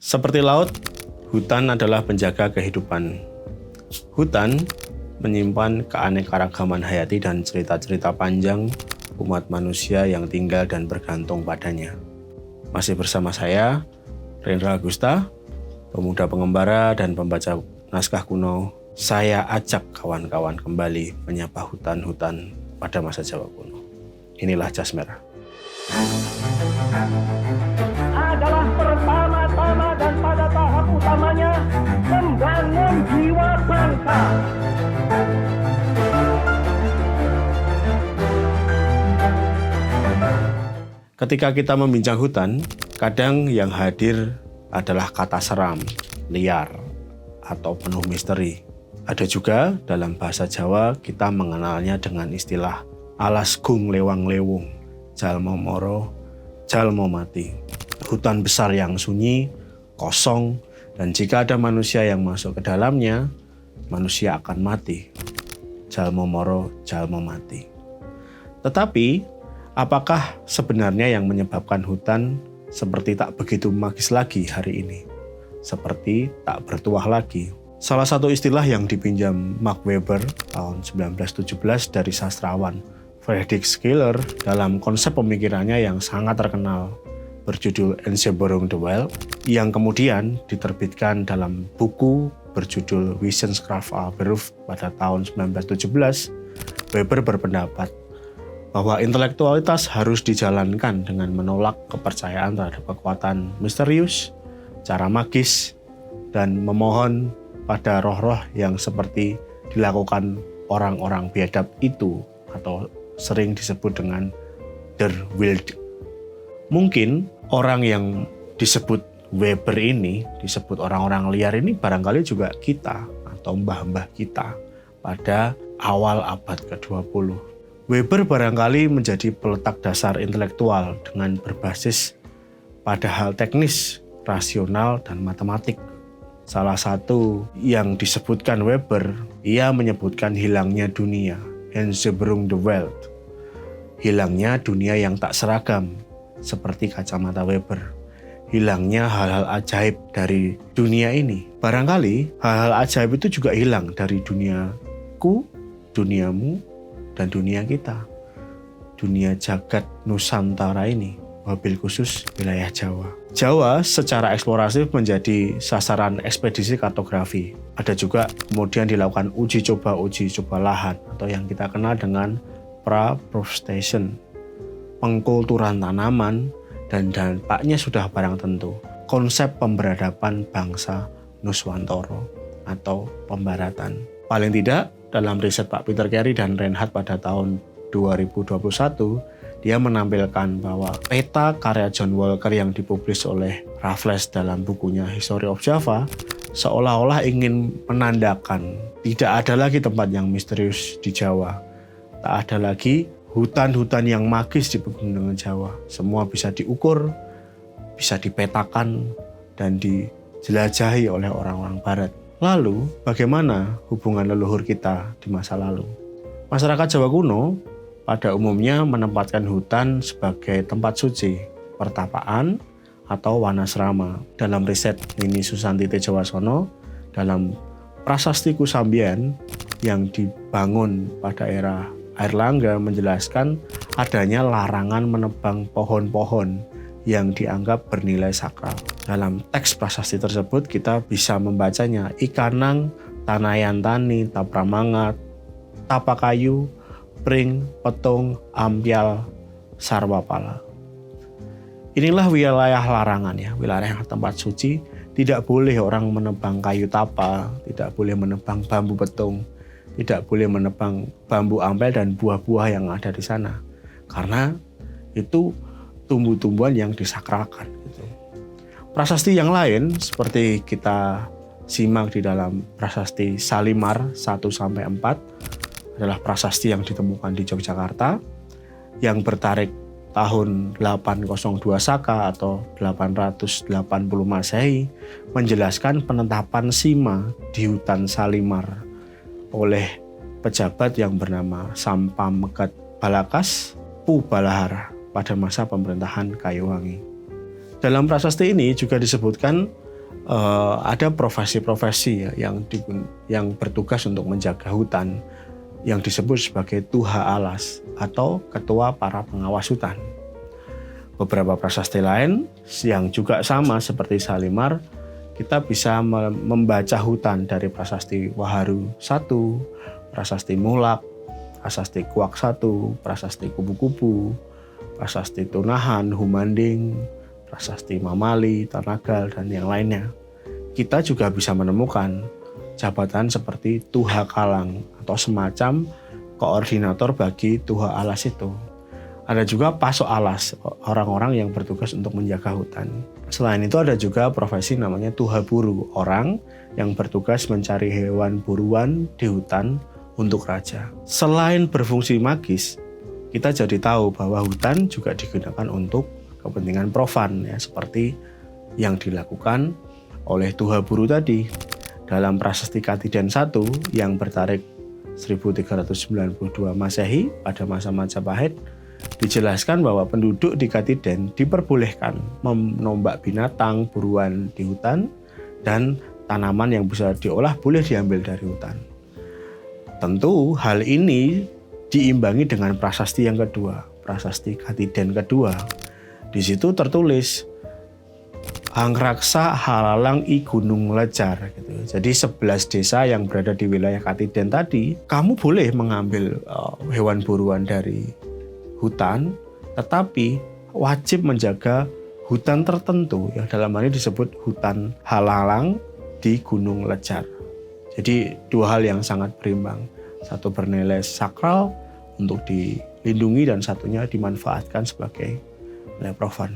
Seperti laut, hutan adalah penjaga kehidupan. Hutan menyimpan keanekaragaman hayati dan cerita-cerita panjang umat manusia yang tinggal dan bergantung padanya. Masih bersama saya, Rendra Agusta, pemuda pengembara dan pembaca naskah kuno. Saya ajak kawan-kawan kembali menyapa hutan-hutan pada masa Jawa kuno. Inilah Jas Merah. Adalah pertama-tama dan pada tahap utamanya membangun jiwa bangsa. Ketika kita membincang hutan, kadang yang hadir adalah kata seram, liar, atau penuh misteri. Ada juga dalam bahasa Jawa kita mengenalnya dengan istilah alas gung lewang lewung, jalmo moro, jalmo mati. Hutan besar yang sunyi, kosong, dan jika ada manusia yang masuk ke dalamnya, manusia akan mati. Jalmo moro, jalmo mati. Tetapi apakah sebenarnya yang menyebabkan hutan seperti tak begitu magis lagi hari ini? Seperti tak bertuah lagi. Salah satu istilah yang dipinjam Max Weber tahun 1917 dari sastrawan Friedrich Schiller dalam konsep pemikirannya yang sangat terkenal berjudul Entziferung der Welt yang kemudian diterbitkan dalam buku berjudul Wissenschaft als Beruf pada tahun 1917. Weber berpendapat bahwa intelektualitas harus dijalankan dengan menolak kepercayaan terhadap kekuatan misterius, cara magis, dan memohon pada roh-roh yang seperti dilakukan orang-orang biadab itu atau sering disebut dengan der Wilde. Mungkin orang yang disebut Weber ini, disebut orang-orang liar ini barangkali juga kita atau mbah-mbah kita pada awal abad ke-20. Weber barangkali menjadi peletak dasar intelektual dengan berbasis pada hal teknis, rasional, dan matematik. Salah satu yang disebutkan Weber, ia menyebutkan hilangnya dunia, Entziferung der Welt. Hilangnya dunia yang tak seragam, seperti kacamata Weber. Hilangnya hal-hal ajaib dari dunia ini. Barangkali hal-hal ajaib itu juga hilang dari duniaku, duniamu, dan dunia kita. Dunia jagat Nusantara ini, wabil khusus wilayah Jawa. Jawa secara eksploratif menjadi sasaran ekspedisi kartografi. Ada juga kemudian dilakukan uji coba lahan atau yang kita kenal dengan pra-forestation, pengkulturan tanaman, dan dampaknya sudah barang tentu. Konsep pemberadaban bangsa Nuswantara atau pembaratan. Paling tidak dalam riset Pak Peter Carey dan Reinhardt pada tahun 2021, dia menampilkan bahwa peta karya John Walker yang dipublis oleh Raffles dalam bukunya History of Java seolah-olah ingin menandakan tidak ada lagi tempat yang misterius di Jawa. Tak ada lagi hutan-hutan yang magis di pegunungan Jawa. Semua bisa diukur, bisa dipetakan, dan dijelajahi oleh orang-orang Barat. Lalu, bagaimana hubungan leluhur kita di masa lalu? Masyarakat Jawa kuno pada umumnya menempatkan hutan sebagai tempat suci, pertapaan, atau wanasrama. Dalam riset Nini Susanti Tejawasono, dalam Prasasti Kusambian yang dibangun pada era Airlangga menjelaskan adanya larangan menebang pohon-pohon yang dianggap bernilai sakral. Dalam teks prasasti tersebut kita bisa membacanya Ikanang, Tanayan Tani, Tapramanga, Tapakayu, Pring, Petung, Ampial, Sarwapala. Inilah wilayah larangan ya, wilayah tempat suci. Tidak boleh orang menebang kayu tapa, tidak boleh menebang bambu petung, tidak boleh menebang bambu ampel dan buah-buah yang ada di sana. Karena itu tumbuh-tumbuhan yang disakralkan. Gitu. Prasasti yang lain seperti kita simak di dalam Prasasti Salimar 1-4 adalah prasasti yang ditemukan di Yogyakarta yang bertarik tahun 802 Saka atau 880 Masehi menjelaskan penetapan Sima di hutan Salimar oleh pejabat yang bernama Sampamegat Balakas Pu Balahara pada masa pemerintahan Kayuwangi. Dalam prasasti ini juga disebutkan ada profesi-profesi ya, yang bertugas untuk menjaga hutan yang disebut sebagai Tuha Alas atau Ketua Para Pengawas Hutan. Beberapa prasasti lain yang juga sama seperti Salimar, kita bisa membaca hutan dari prasasti Waharu I, prasasti Mulak, prasasti Kuak I, prasasti Kubu-Kubu, prasasti Tunahan, Humanding, prasasti Mamali, Tanagal, dan yang lainnya. Kita juga bisa menemukan jabatan seperti Tuha Kalang atau semacam koordinator bagi Tuha Alas itu. Ada juga Pasok Alas, orang-orang yang bertugas untuk menjaga hutan. Selain itu ada juga profesi namanya Tuha Buru, orang yang bertugas mencari hewan buruan di hutan untuk raja. Selain berfungsi magis, kita jadi tahu bahwa hutan juga digunakan untuk kepentingan profan, ya, seperti yang dilakukan oleh Tuha Buru tadi. Dalam prasasti Katiden I yang bertarikh 1392 Masehi pada masa Majapahit, dijelaskan bahwa penduduk di Katiden diperbolehkan menombak binatang buruan di hutan dan tanaman yang bisa diolah boleh diambil dari hutan. Tentu hal ini diimbangi dengan prasasti yang kedua, prasasti Katiden kedua. Di situ tertulis Hangraksa Halalang I Gunung Lejar gitu. Jadi 11 desa yang berada di wilayah Katiden tadi, kamu boleh mengambil hewan buruan dari hutan, tetapi wajib menjaga hutan tertentu yang dalam hal ini disebut hutan halalang di Gunung Lejar. Jadi dua hal yang sangat berimbang. Satu bernilai sakral untuk dilindungi dan satunya dimanfaatkan sebagai nilai profan.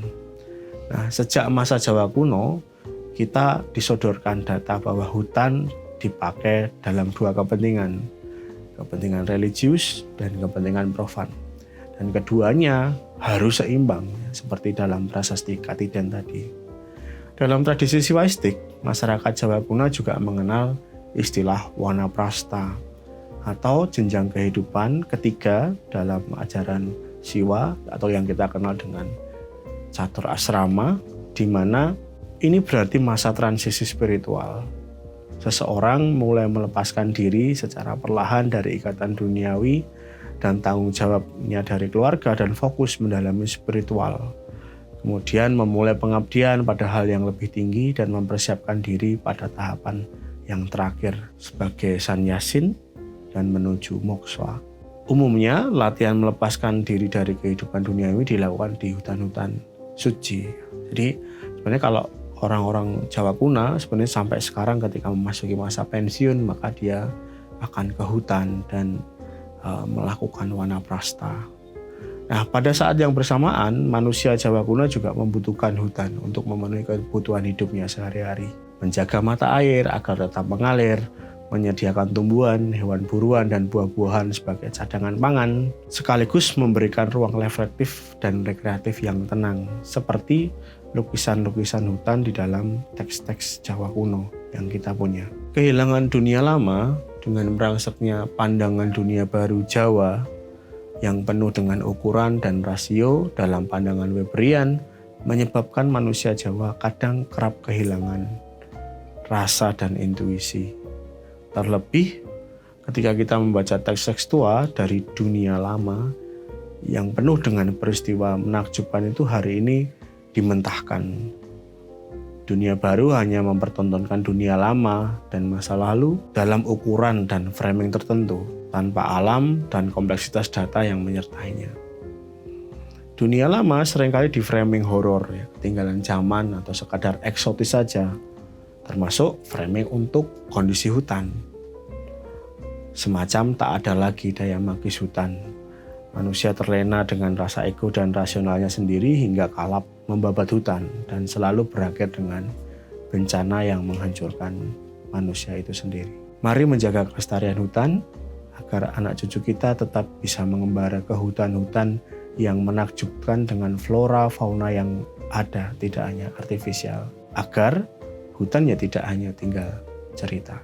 Nah, sejak masa Jawa kuno, kita disodorkan data bahwa hutan dipakai dalam dua kepentingan. Kepentingan religius dan kepentingan profan. Dan keduanya harus seimbang, seperti dalam prasasti Katiden tadi. Dalam tradisi Siwaistik, masyarakat Jawa kuno juga mengenal istilah wanaprasta atau jenjang kehidupan ketiga dalam ajaran Siwa atau yang kita kenal dengan catur asrama, di mana ini berarti masa transisi spiritual. Seseorang mulai melepaskan diri secara perlahan dari ikatan duniawi dan tanggung jawabnya dari keluarga dan fokus mendalami spiritual. Kemudian memulai pengabdian pada hal yang lebih tinggi dan mempersiapkan diri pada tahapan yang terakhir sebagai sannyasin dan menuju moksha. Umumnya latihan melepaskan diri dari kehidupan duniawi dilakukan di hutan-hutan suci. Jadi sebenarnya kalau orang-orang Jawa kuno sebenarnya sampai sekarang ketika memasuki masa pensiun maka dia akan ke hutan dan melakukan wanaprasta. Nah, pada saat yang bersamaan manusia Jawa kuno juga membutuhkan hutan untuk memenuhi kebutuhan hidupnya sehari-hari, menjaga mata air agar tetap mengalir, menyediakan tumbuhan, hewan buruan, dan buah-buahan sebagai cadangan pangan, sekaligus memberikan ruang reflektif dan rekreatif yang tenang, seperti lukisan-lukisan hutan di dalam teks-teks Jawa kuno yang kita punya. Kehilangan dunia lama dengan merangseknya pandangan dunia baru Jawa yang penuh dengan ukuran dan rasio dalam pandangan Weberian menyebabkan manusia Jawa kadang kerap kehilangan rasa dan intuisi. Terlebih ketika kita membaca teks-teks tua dari dunia lama yang penuh dengan peristiwa menakjubkan itu hari ini dimentahkan. Dunia baru hanya mempertontonkan dunia lama dan masa lalu dalam ukuran dan framing tertentu tanpa alam dan kompleksitas data yang menyertainya. Dunia lama seringkali di framing horor, ya, ketinggalan zaman atau sekadar eksotis saja, termasuk framing untuk kondisi hutan. Semacam tak ada lagi daya magis hutan. Manusia terlena dengan rasa ego dan rasionalnya sendiri hingga kalap membabat hutan dan selalu berakhir dengan bencana yang menghancurkan manusia itu sendiri. Mari menjaga kelestarian hutan agar anak cucu kita tetap bisa mengembara ke hutan-hutan yang menakjubkan dengan flora fauna yang ada, tidak hanya artifisial, agar hutan ya tidak hanya tinggal cerita.